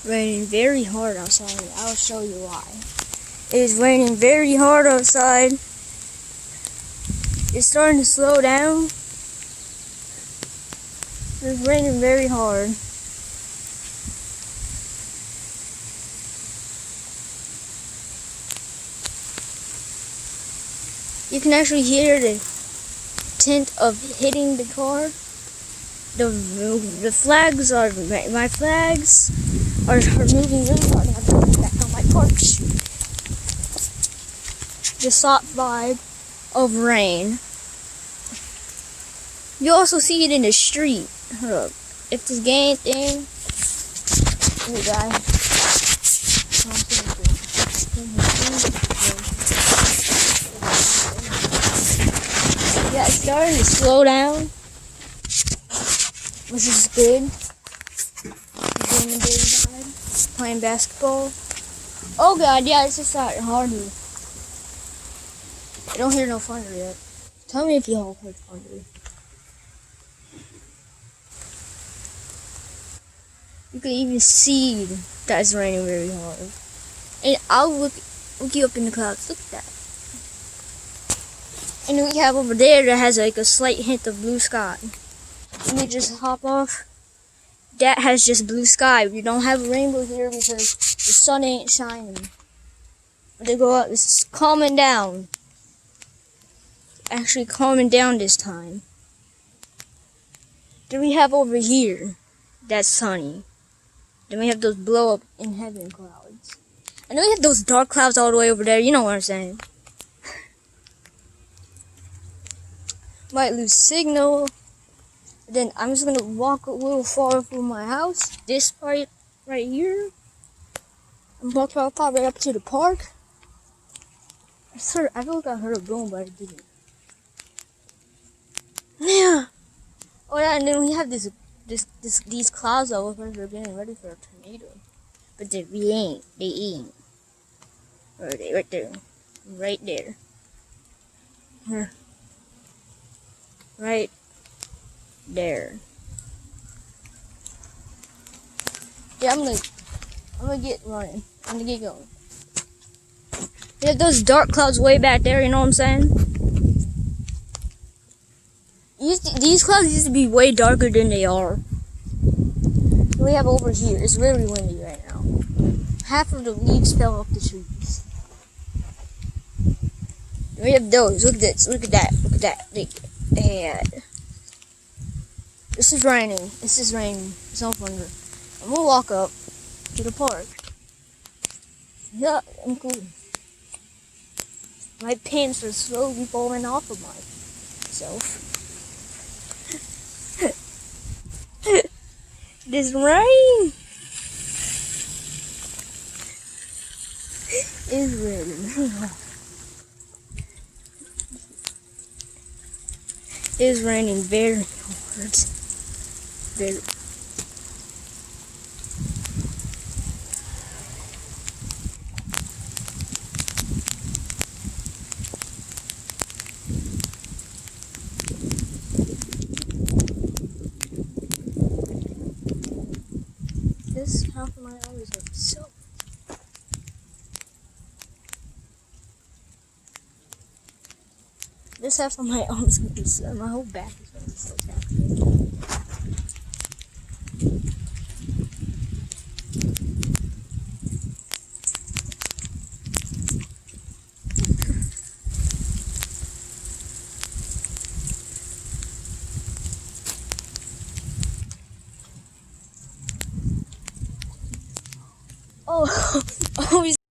raining very hard outside. I'll show you why. It is raining very hard outside. It's starting to slow down. It's raining very hard. You can actually hear the tint of hitting the car. The flags are, my flags are moving really hard. I have to put back on my porch. The soft vibe of rain. You also see it in the street. Hold up. If this game thing, hey guys. Yeah, it's starting to slow down, which is good. Playing basketball. Oh god, yeah, it's just not hard. I don't hear no thunder yet. Tell me if you all heard thunder. You can even see that it's raining very hard. And I'll look you up in the clouds. Look at that. And we have over there that has like a slight hint of blue sky. Let me just hop off. That has just blue sky. We don't have a rainbow here because the sun ain't shining. When they go up, it's calming down. Actually calming down this time. Then we have over here, that's sunny. Then we have those blow up in heaven clouds. And then we have those dark clouds all the way over there. You know what I'm saying. Might lose signal. Then I'm just gonna walk a little far from my house. This part right here. I'm walking probably up to the park. I feel like I heard a boom, but I didn't. Yeah. Oh yeah, and then we have these clouds over here. They're getting ready for a tornado. But we ain't. They ain't. Right there. Right there. Here. Right there. Yeah, I'm gonna get running. I'm gonna get going. We have those dark clouds way back there, you know what I'm saying? These clouds used to be way darker than they are. We have over here, it's really windy right now. Half of the leaves fell off the trees. We have those, look at this, look at that, look at that. This is raining, it's no thunder. I'm gonna walk up to the park. Yeah, I'm cool. My pants are slowly falling off of myself. This rain is raining. It's raining very hard. Very. This half of my arm is going to be so. This half of my arm is going to be so. My whole back is going to be so taxing. Oh,